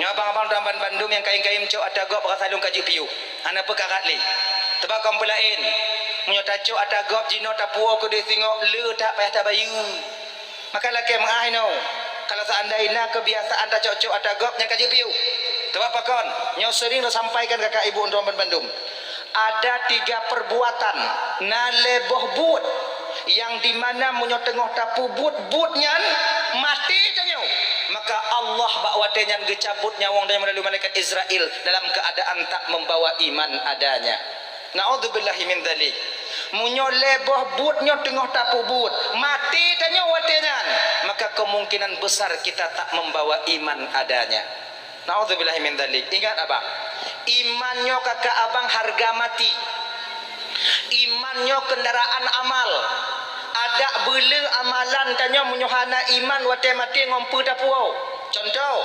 abang-abang dalam Bandung yang kain-kain cok atagop berasalung kaji piu. Ana perkarat li. Tebak kaum pelain. Munyo tacok atagop jino tapuo ke de singok le tak payah tabayu. Maka laki mengai no. Kalau seandainya kebiasaan tacok-cok atagop yang kaji piu. Tebak pakon. Nyo sering sampaikan kakak ibu dalam Bandung. Ada 3 perbuatan naleboh but yang dimana munyo tengah tapu but-butnya mati tanyo. Maka Allah bakwatenya gecabut nyawang dan melalui malaikat Israel dalam keadaan tak membawa iman adanya. Naudzubillahi min dzalik. Munyo leboh butnya tengah tapu but mati tanyo watenya, maka kemungkinan besar kita tak membawa iman adanya. Naudzubillahi min dzalik. Ingat apa? Imannya kakak abang harga mati. Imannya kendaraan amal. Ada bela amalan tanya menyohana iman wate mati ngompu tapuau. Contoh,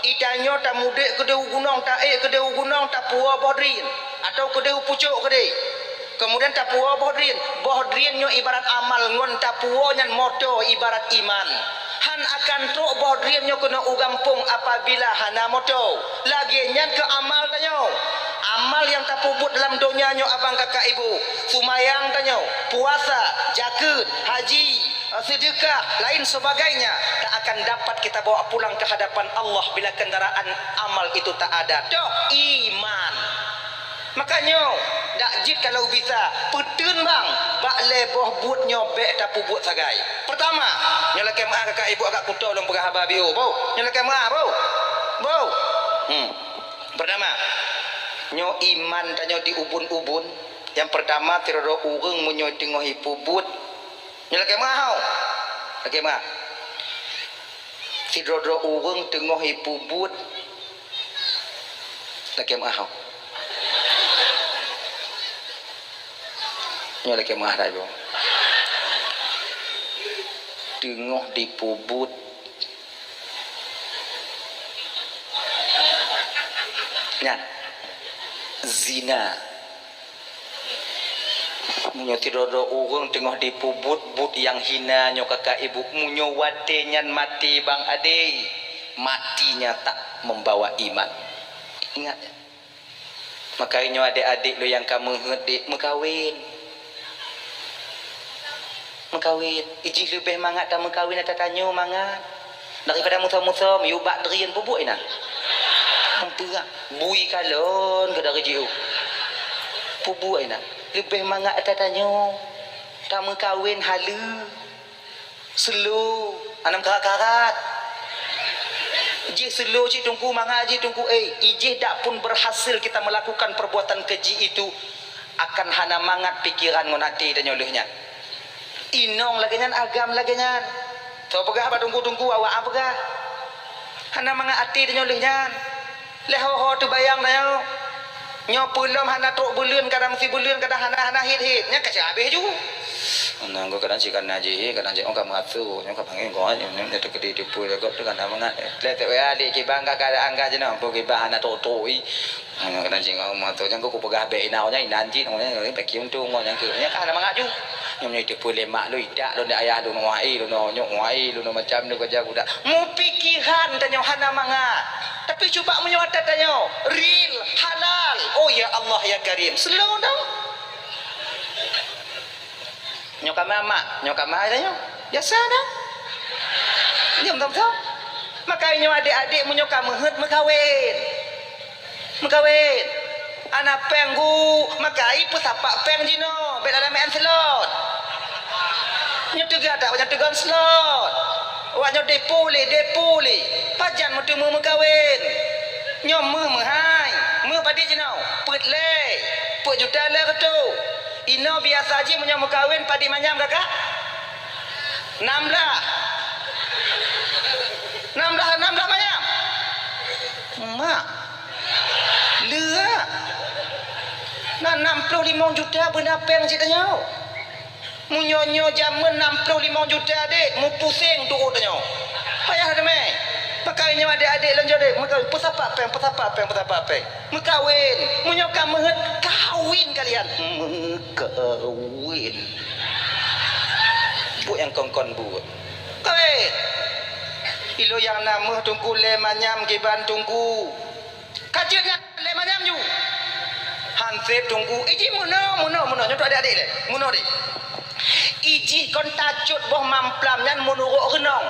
itanyo tak mudik ke deu gunung tak ke deu gunung tak puau bohdrin atau ke deu pucuk ke dei. Kemudian tak puau bohdrin. Bohdrinnya ibarat amal ngon tak puau nyan moto ibarat iman. Han akan truk bohdrinnya kena ugampung apabila hana moto. Lagi nyan ke amal tanyo. Amal yang tak puput dalam dunia nyo abang kakak ibu. Sumayang tanyo, puasa, zakat, haji, sedekah, lain sebagainya tak akan dapat kita bawa pulang ke hadapan Allah bila kendaraan amal itu tak ada. Dah iman. Makanya dak jid kalau bisa petun bang bak leboh butnya bek tak puput sagai. Pertama, nyalakan mak kakak ibu agak kuto dalam berhabar bio. Bau, nyalakan mak bau. Bau. Pertama, nyo iman tanyo di ubun-ubun. Yang pertama tirodo urang munyo tengah ipubut. Nyo laki mahau. Laki mah. Tirodo urang tengah ipubut. Laki mahau. Nyo laki mah dah yo. Tengah dipubut. Nyan. Zina. Munyo tirodo urang tengah dipubut but yang hina nyo kakak ibu munyo watenyan mati bang ade, matinya tak membawa iman. Ingat. Makanya adik-adik lo yang kamu ngedik mekawin. Mekawin. Iji lebih mangat tak mekawin atau tanyo mangat. Daripada musa-musa miubak derian bubuk ina. Empurah bui kalon ke dari jiu pubu ina lebih mangat atatanya tak mengkawin halu selu anam karat-karat je selu je tungku mangat je tungku ije tak pun berhasil kita melakukan perbuatan keji itu akan hana mangat pikiran ngonati dan nyolehnya inong lagi nyan agam lagi nyan tau pegah apa tungku-tungku awak apa pegah hana mangat ati dan nyolehnya leho tu bayang dah nyo pulom hana tok bulian kadang si bulian kadang hana hit nya kasih habis ju nang go kadang sikan aje kadang je orang matu nyo ka panggil go nyo tu kedi tipu go tu kan mangat le te wa di ki bang ka kadang ka je no po ki ba hana tok toi nyo kadang je ngau matu nya go ku pegah be nau nya nanti no nya pe kiung tu ngo nya ke nya ka mangat ju nyo ni tipu le mak lu idak lu ayah lu ngwai lu no nyo ngwai lu no macam lu kerja budak mu pikiran tanyo hana mangat. Tapi cuba menyuatat tanya real halal. Oh ya Allah ya Karim. Slow down. Nyokap mama, nyokap mama tanya. Biasa dah. Diam tahu. Makanya adik-adik menyokap mehet mekawin. Mekawin. Anak penggu makai pesapak peng jino. Bet dalam main slot. Nyetega tak banyak tegan slot. Wanya depole. Pajan mesti mu mekawin. Nyom mu hai. Mu padi jenau. Put le. Put juta le tu. Ino biasa aja punya mekawin padi manyam kakak. 16 manyam. Mak. Lea. Nah 65 juta benar peng ceritanya. Munyonyo jaman 65 juta dek. Mu pusing tu tanya. Payah ada meh. Makanya adik-adik lanjut dek. Pesapa peng. Mekawin. Munyokam mehet kawin kalian. Mekawin. Bu yang kongkon buat. Kawin. ilo yang nama tungku le manyam kiban tungku kajutnya le manyam ju hansip tungku iji muno nyoto adik-adik le muno dik iji kon tacut boh mamplam nyan munuruk renong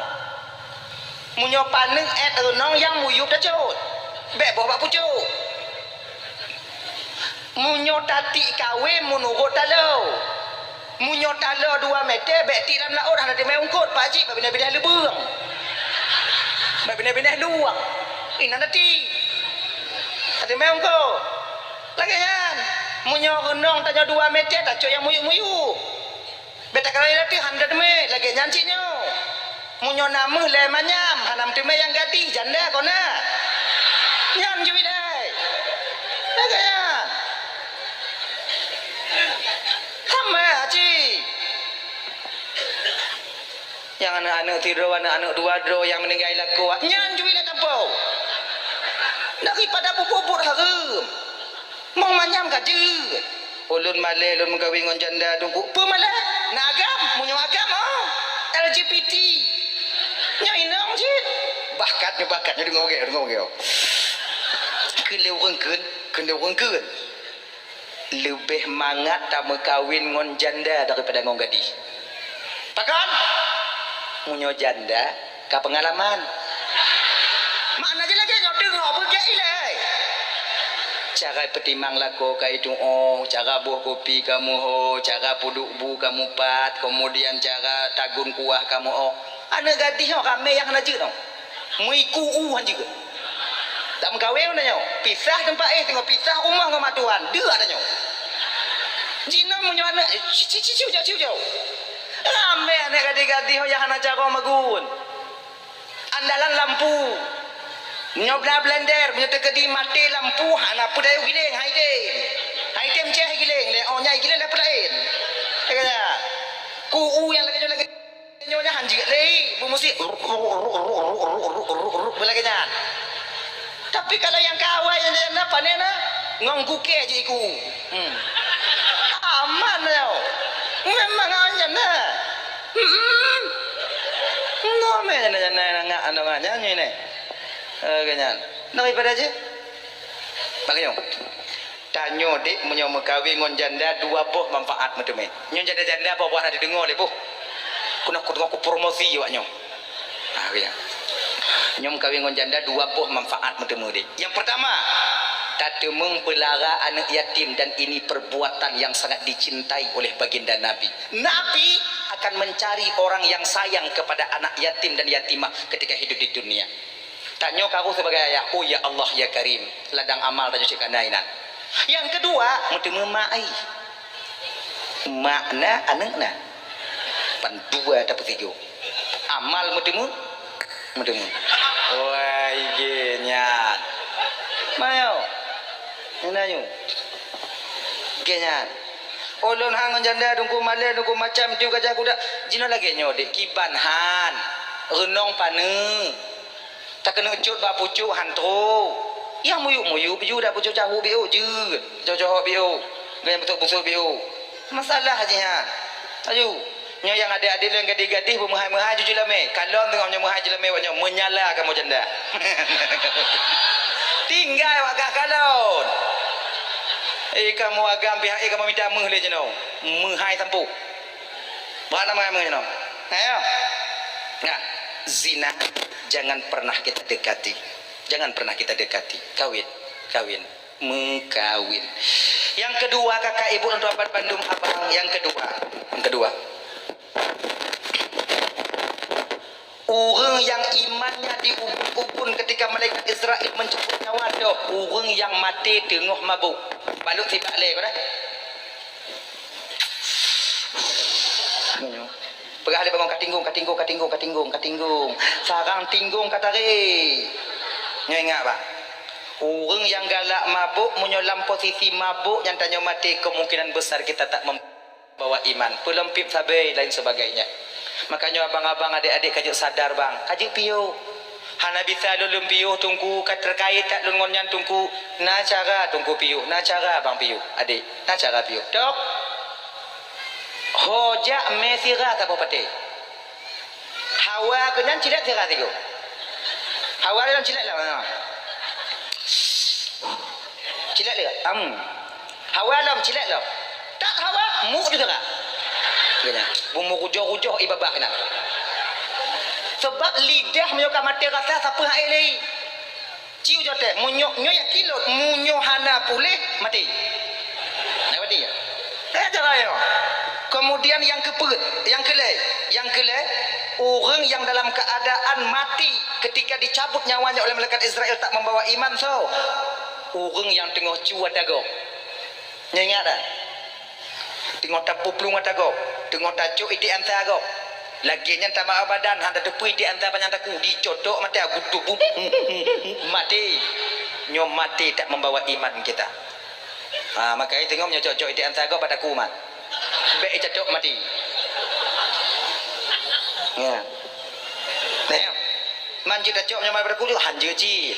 munyo paneng et renong yang muyup tacut bek boh bak pucuk munyo tati kawe munuruk talau munyo talau 2 meter bek ti dalam laut ada di meungkut pak haji babina-bina lebeng babina-bina luang ina nanti ada meungkut lagi kan munyo renong tanya 2 meter tacut yang muyup-muyup beta kali nanti 100 me lagi nyancinya munyo nama le manyam hanam teme yang gadih janda kona nyam jui dai lagi kan hama haji yang anak-anak tidur anak-anak 2 dro yang meninggal laku nyan jui dah tampau daripada bubur harum mong manyam gaje ulun male ulun mengkawin ngon janda tunggu apa malah nak agam munyo agam LGBT nya inang jit bakatnya dengar ge keleu rengkeun lebih mangat tak mengkawin ngon janda daripada ngon gadis takkan munyo janda ka pengalaman makna je lagi nyok dengar bergai lai cara petimang lako ka itu cara buah kopi kamu cara puduk bu kamu pat kemudian cara tagun kuah kamu anak gadis kami yang najik dong muiku juga tak mengkawin nanya pisah tempat tengok pisah rumah dengan matuan dia adanya Cina punya anak ciu jauh ramai anak gadis-gadis yang anak jaga magun andalan lampu nyobla blender punya tekedi mati lampu anak pudai giling hai dem ceh giling le nyai giling dapat lain kata ku yang lagi nyonya hanji le bu musik belakangnya tapi kalau yang kawai yang apa nena ngongkuke aja iku aman tau memang aja nah ngome nggak nanya ini ganyan daripada aja makanya tanyo dik munyo mekawin ngon janda 2 boh manfaat meteme nyon janda apa buat ada dengar le boh kuna ku promosi yo nyo ya nyom kawin ngon janda 2 boh manfaat meteme dik yang pertama tata mempelihara anak yatim dan ini perbuatan yang sangat dicintai oleh baginda Nabi akan mencari orang yang sayang kepada anak yatim dan yatimah ketika hidup di dunia tanya kamu sebagai ayah ya Allah ya Karim ladang amal tanya cik kandaina yang kedua meteme mai makna anakna pan 2 dapat 3 amal meteme wah igenya mayo nanya genya ulun hangon janda dungku male dungku macam tiu gajah kuda jino lagi nyode kiban han renong pane tak kena cut ba pucuk hantro yang muyuk biu dak pucuk cahu biu je jauh biu gaya betul busuk biu masalah aja ha ayo nyo yang adik-adik yang gadis-gadis bermehai-mehai jujur lame kalau tengok nyo mehai jelame waknyo menyala kamu janda tinggal wak kalon kamu agam pihak kamu minta meh le jeno mehai tampu berapa nama meh jeno ayo nah zina jangan pernah kita dekati kawin mengkawin yang kedua kakak ibu untuk abad Bandung abang yang kedua orang yang imannya diubun ketika malaikat Israel mencabut nyawa dah orang yang mati tengah mabuk balut tibak le kau dah pergi ada bangun katinggung sarang tinggung katare nyo ingat ba orang yang galak mabuk menyolam posisi mabuk yang tanya mati kemungkinan besar kita tak membawa iman pelempip sabai lain sebagainya makanya abang-abang adik-adik kajuk sadar bang kajuk piyo hana bisa lulun piyo tungku terkait tak lun ngonyan tungku na cara tungku piyo na cara bang piyo adik na cara piyo dok hoja mesira tak apa pate hawa kenyan tidak sirah tigo Hawa dalam cilat lah. Cilat dia. Hawa dalam cilat lah. Tak hawa, mu juga tak. Kena. Bumbu rujuh-rujuh ibabah kena. Sebab lidah menyokap mati rasa siapa air lagi. Ciu jote, munyok nyoyak kilot, munyo hana pulih mati. Nak mati ya? Cara ya. Kemudian yang kelai, orang yang dalam keadaan mati ketika dicabut nyawanya oleh malaikat Israel tak membawa iman orang yang tengah cuat dago. Ingat tak? Tengah tapu pelung dago, tengah tajuk iti antara dago. Laginya tambah badan handa tepui di antara banyak taku dicodok mati aku tubuh mati. Nyom mati tak membawa iman kita. Makanya tengok nyocok iti antara dago pada kumat. Baik cocok mati. Ya. Nah, manjir cocok nyaman pada kulit hanjir ci.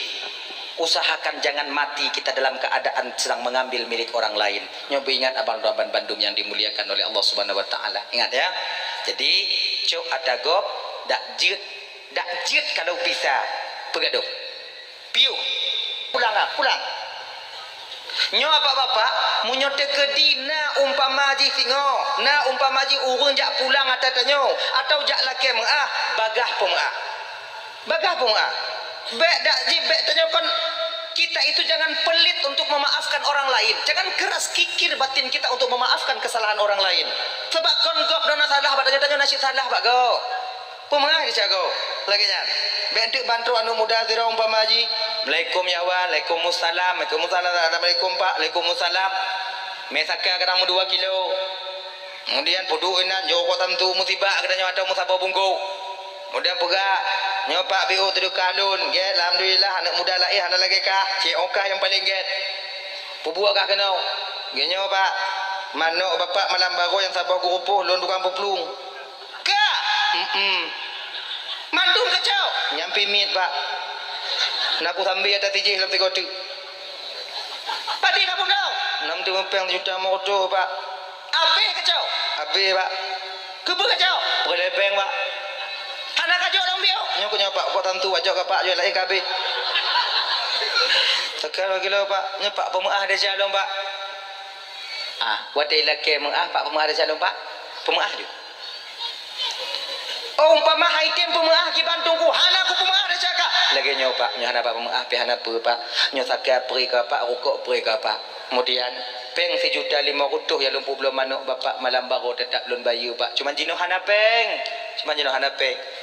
Usahakan jangan mati kita dalam keadaan sedang mengambil milik orang lain. Nyoba ingat abang-abang Bandung yang dimuliakan oleh Allah Subhanahu wa taala. Ingat ya. Jadi, cok atagop dak jit kalau bisa pegaduh. Piu. Pulang. Nyo bapak munyo tekedi na umpamaji singo, na umpamaji urang jak pulang atatanyo atau jak lake mengah bagah pemengah. Bek dak jibek tanyo kon kita itu jangan pelit untuk memaafkan orang lain. Jangan keras kikir batin kita untuk memaafkan kesalahan orang lain. Sebab kon gop dona salah badanya tanyo nasib salah bak go. Pemengah dicago. Lagi jan. Bentuk bantu anu muda zira umpamaji. Assalamualaikum ya wa, Waalaikumsalam, Assalamualaikum Pak, Waalaikumsalam. Mesaka kadang 2 kilo. Kemudian puduinan joko tamtu musibah kadang atau musabah bungku. Kemudian pegak nyopak biu tu kalun, get alhamdulillah anak muda lahir anak lagi kah, cik okah yang paling get. Pubuak kah kena. Genyo Pak, manuk bapak malam baru yang sabah gurupuh lon tukang puplung. Kak. Mandum kacau. Nyampi mit Pak. Nak aku sambil atas tijih dalam 3 tu. Padi kamu kau? 6 tu mempeng juta motor Pak. Habis kacau? Habis Pak. Kebun kacau? Berlepeng Pak. Anak kacau dong biau? Nyok Pak, kau tentu ajak ke Pak jual lain kabeh. Sekarang gila Pak, nyepak pemengah ada jalong Pak. Wadai laki mengah Pak pemengah ada jalong Pak. Pemengah tu. Oh umpama item pemengah ki bantungku, hana aku pemengah ada cakap. Lagi nyo Pak, nyo hana Pak pemengah, pi hana apa Pak. Nyo sakya peri ke Pak, rukuk peri ke Pak. Kemudian peng 1,5 juta ya lumpuh belum manuk bapak malam baru tetap lun bayu Pak. Cuma jino hana peng.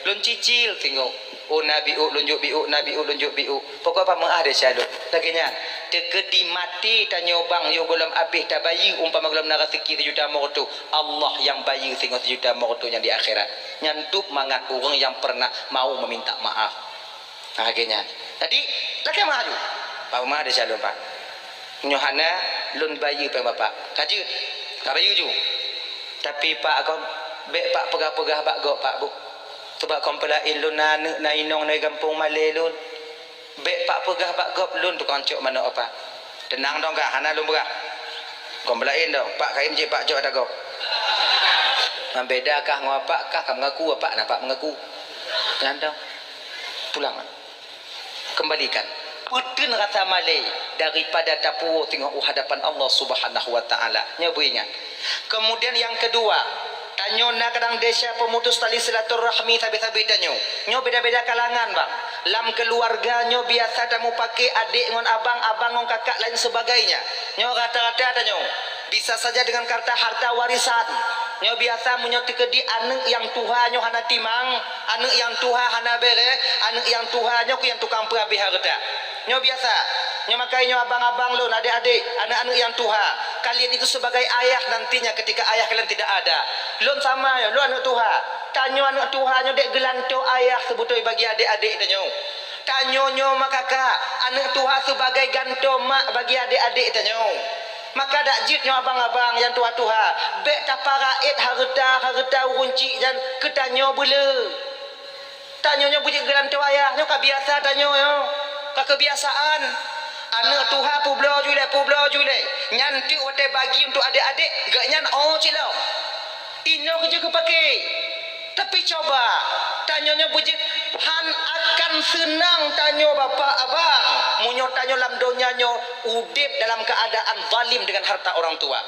Lun cicil tengok. Oh nabi lunjuk biu, nabi lunjuk biu. Pokok apa mengah ada syaduk. Laginya tekedi mati tanya bang yo belum habis tak bayi umpama belum nak rezeki 1 juta mortu. Allah yang bayi tengok 1 juta mortu yang di akhirat. Nyantuk mangat orang yang pernah mau meminta maaf. Laginya. Tadi lagi maju. Pak mah ada syaduk Pak. Nyohana lun bayi pe bapak. Kajut. Ka bayi ju. Tapi Pak akon bek Pak pegah-pegah Pak go Pak bu. Sebab kompelain lun na inong na kampung Malay lun. Bek Pak pegah Pak gop lun tukang cok mana apa. Tenang dong kak, hana lun berah. Kompelain dong, Pak kaim je Pak cok ada gop. Membeda kah ngapa kah kamu mengaku apa nak Pak mengaku. Jangan dong. Pulang. Kembalikan. Putun rasa Malay daripada tapu tengok hadapan Allah Subhanahu wa taala. Nyoba ingat. Kemudian yang kedua, tanyo na kadang desa pemutus tali silaturahmi sabi-sabi tanyo. Nyo beda-beda kalangan bang. Lam keluarga nyo biasa tamu pakai adik ngon abang ngon kakak lain sebagainya. Nyo rata-rata tanyo bisa saja dengan karta harta warisan. Nyo biasa menyoti di anak yang tuha nyo hana timang, anak yang tuha hana bere, anak yang tuha nyo yang tukang perabi harta. Nyo biasa. Nyo makai nyo abang-abang lun, adik-adik, anak-anak yang tuha. Kalian itu sebagai ayah nantinya ketika ayah kalian tidak ada. Lun sama ya, lun anak tuha. Tanyo anak tuha nyo dek gelanto ayah sebutoi bagi adik-adik tanyo. Tanyo nyo makaka, anak tuha sebagai ganto mak bagi adik-adik tanyo. Maka dak jit nyo abang-abang yang tuha-tuha. Bek taparaid harta urunci dan ketanyo bela. Tanyo nyo bujik gelanto ayah nyo kabiasa tanyo yo. Kebiasaan anak tuha publo jule nyanti ote bagi untuk adik-adik gak nyan cilo ino kerja kepake tapi coba tanyanya bujik Han akan senang tanyo bapak abang. Munyo tanyo lam donyanyo udip dalam keadaan zalim dengan harta orang tua.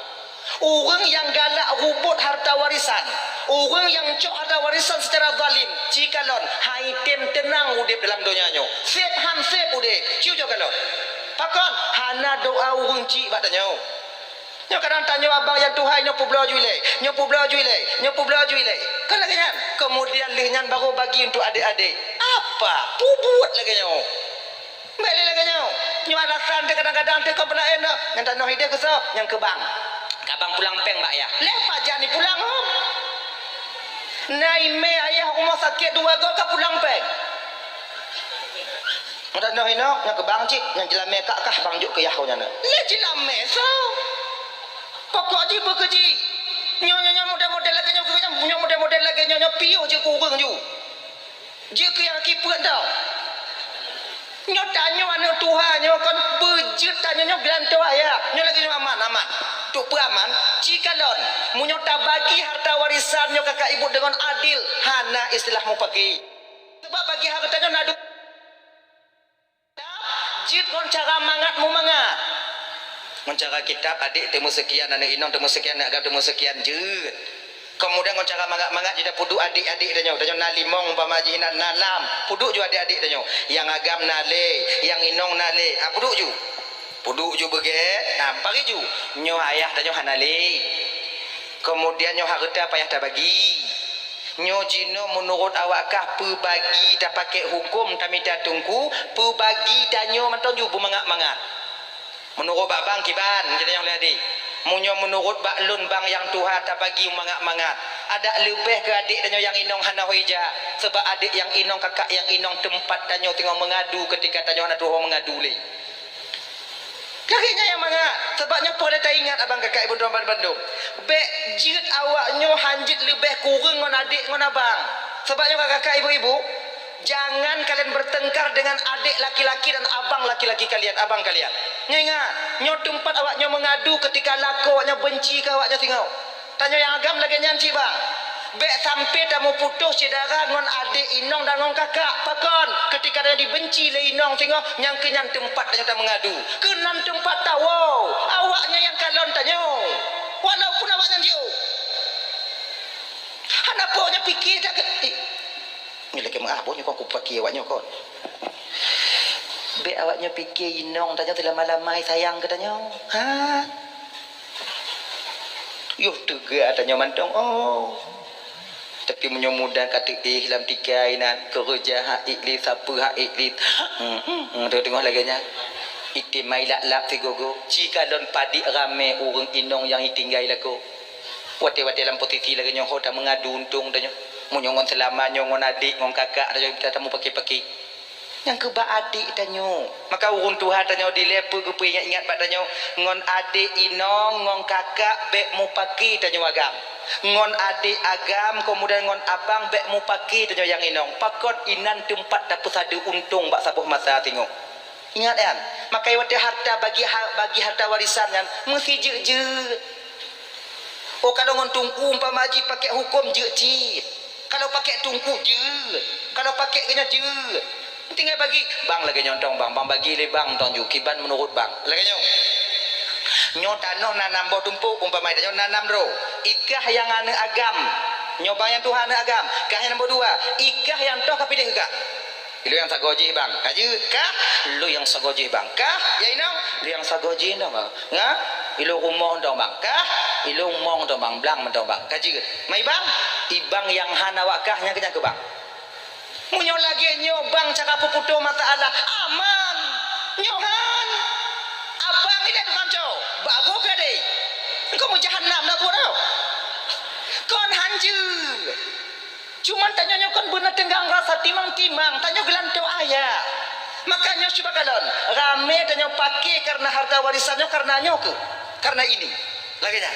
Orang yang galak hubut harta warisan, orang yang cok harta warisan secara zalim, cikalon haitem tenang udip dalam donyanyo. Sep han sep udip. Ciu jo kalon. Pakon hana doa urang cik bak tanyo. Nyo kadang tanya abang yang Tuhan nyo pu belaju le. Nyo pu belaju le. Nyo pu belaju le. Kan lagi nyan. Kemudian lihnya baru bagi untuk adik-adik. Apa? Pubut lagi nyo. Balik lagi nyo. Nyo alasan dia kadang-kadang dia kau pernah enak. Yang tanah hidup ke so? Yang ke bang. Kabang pulang peng mbak ya. Lepas jani pulang hom. Naime ayah rumah sakit dua go ke pulang peng. Yang tanah hidup yang ke bang cik. Yang jelas mekak kah bang juk ke yahau nyana. Le jelas so. Pokok je bekerja. Nyonya model-model lagi nyonya model-model lagi nyonya piu je kurang ju. Je ke yang kiput tau. Nyo tanya anak Tuhan nyo kon bejut tanya nyo belanto ayah. Nyo lagi nyo aman. Tuk peraman cikalon. Munyo tak bagi harta warisan nyo kakak ibu dengan adil. Hana istilahmu pakai. Sebab bagi harta nyo nadu. Jit kon cara mangatmu mangat. Mencara kitab adik temu sekian anak inong temu sekian anak agam temu sekian jut. Kemudian mencara mangat jida puduk adik-adik danyo na limong umpama ji nanam puduk ju adik-adik danyo yang agam nale yang inong nale puduk ju beget nah pagi ju nyo ayah danyo hanale kemudian nyo harta payah tak bagi nyo jino menurut awakah pebagi tak pakai hukum kami tak tunggu pebagi danyo mantau ju mangat-mangat. Menurut bak bang kiban kita yang lihat munyo menurut bak lun bang yang Tuhan tak bagi mangat-mangat ada lebih ke adik danyo yang inong hana hoija sebab adik yang inong kakak yang inong tempat danyo tengok mengadu ketika danyo hana Tuhan mengadu le kakinya yang mangat sebabnya pada tak ingat abang kakak ibu tuan Bandung be jit awaknyo hanjit lebih kurang ngon adik ngon abang sebabnya kakak ibu-ibu jangan kalian bertengkar dengan adik laki-laki dan abang laki-laki kalian, abang kalian. Nyo ingat, nyo tempat awaknya mengadu ketika laku awaknya benci ke awaknya tengok. Tanya yang agam lagi nyanci bang. Bek sampai tamu putus saudara ngon adik inong dan ngon kakak pakon ketika dia dibenci le inong tengok yang kenyan tempat dia tak mengadu. Kenan tempat tahu awaknya yang kalon tanya. Walaupun awaknya dia. Kenapa awaknya fikir tak ni lagi mengabonya kau pakai awaknya kau. Be awaknya fikir inong tanya telah malamai sayang katanya. Ha? Yuh tega tanya mantong. Oh. Tapi menyomudah kata hilam tiga inan kerja hak iklis apa hak iklis. Tengok lagi nya. Iti mai lak figogo. Jika don padi rame urang inong yang tinggal laku. Wate-wate dalam posisi lagi nyoh dah mengadu untung tanya. Munyongon selama nyongon adik ngon kakak ada kita tamu pakai yang ke ba adik tanyo maka urun Tuhan tanyo dilepu gupe ingat bak tanyo ngon adik inong ngon kakak bek mu pakai tanyo agam ngon adik agam kemudian ngon abang bek mu pakai tanyo yang inong pakot inan tempat dapat sadu untung bak sabuh masa tengok ingat kan maka wate harta bagi harta warisan kan mesti je oh kalau ngon tungku umpama ji pakai hukum je kalau pakai tungku je kalau pakai kena je tinggal bagi bang lagi nyontong bang bagi le bang tong ju kiban menurut bang lagi nyo tanah nanam bo tumpuk umpama nyo nanam ro ikah yang ane agam nyoba yang Tuhan ane agam kah yang nombor dua ikah yang toh kapilih kah lu yang sagoji bang kaji kah lu yang sagoji bang kah ya inong lu yang sagoji dong bang nga ilu rumah dong bang kah ilu mong dong bang blang dong bang kaji mai bang ibang yang hana wakahnya kenya ke bang munyo lagi nyobang cakap puputo mata Allah aman nyohan abang ini tukang cow bagus ke deh engkau mau jahannam dah tau kon hanjur cuman tanya nyokon benar tenggang rasa timang-timang tanya gelanto ayah makanya coba kalon rame tanya pakai karena harta warisannya karena nyok karena ini lagi nya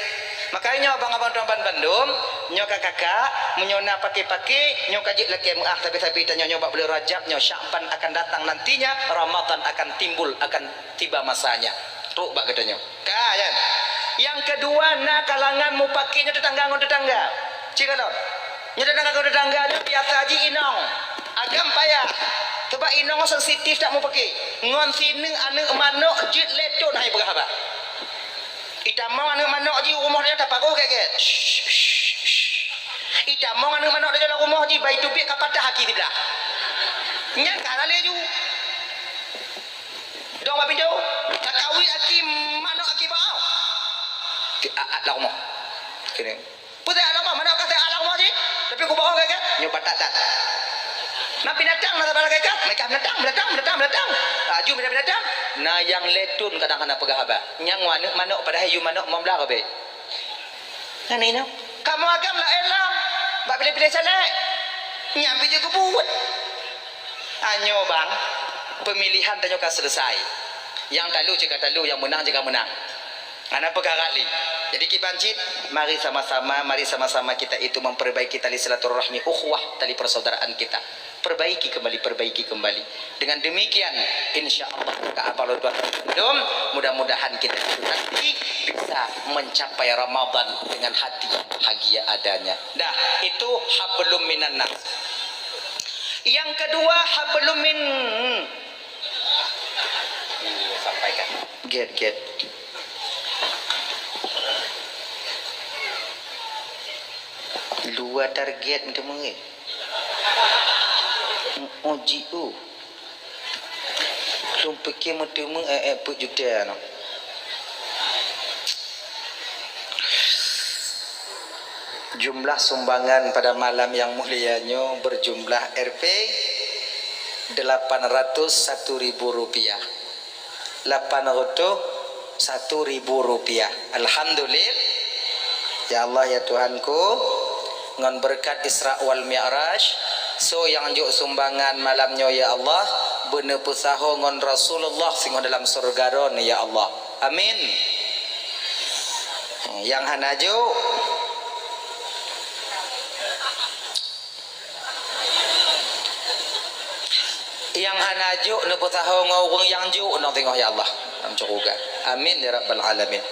makanya abang-abang tuan Bandung nyoka kakak menyona pakai-pakai nyoka jik laki muah tapi tanya nyoba beli Rajab nyo Sya'ban akan datang nantinya Ramadan akan timbul akan tiba masanya truk bak katanya kan yang kedua na kalangan mu pakainya tetangga ngon tetangga cikalon nya tetangga ngon tetangga biasa haji inong agam payah sebab inong sensitif tak mau pakai ngon sini anak manok jit leton hai berapa itamong anak manok ji rumah dia tak pakai kaget itamong anak manok dia dalam rumah ji bayi tubik kapatah haki tidak nyang kalale ju dong apa pintu tak kawi aki manok aki bau lah rumah kene putih alam mana kata alam rumah ji tapi aku bawa kaget nyoba tak nak binatang nak bala kaget mereka binatang aju binatang nah yang letun kadang-kadang pegah haba nyang manok pada hayu manok membelah be nah ni no kamu agam lah elang bak pilih-pilih saleh nyambi je ku buat anyo bang pemilihan tanyo kan selesai yang talu juga talu yang menang juga menang ana perkara li jadi kibanjit mari sama-sama kita itu memperbaiki tali silaturahmi ukhuwah tali persaudaraan kita perbaiki kembali dengan demikian insyaallah ka'abaludum mudah-mudahan kita nanti bisa mencapai Ramadan dengan hati bahagia adanya dah itu hablum minan nas yang kedua hablum min sampaikan get dua target macam mana OGO belum fikir macam put juta no. Jumlah sumbangan pada malam yang mulianya berjumlah Rp 801.000 rupiah 801.000 rupiah alhamdulillah ya Allah ya Tuhanku ngan berkat Isra wal Mi'raj so yang juk sumbangan malamnya ya Allah bener pesaho ngan Rasulullah sing dalam surga ron ya Allah amin yang hanajo ne pesaho ngau yang juk nang tengok ya Allah am cukuga amin ya rabbal alamin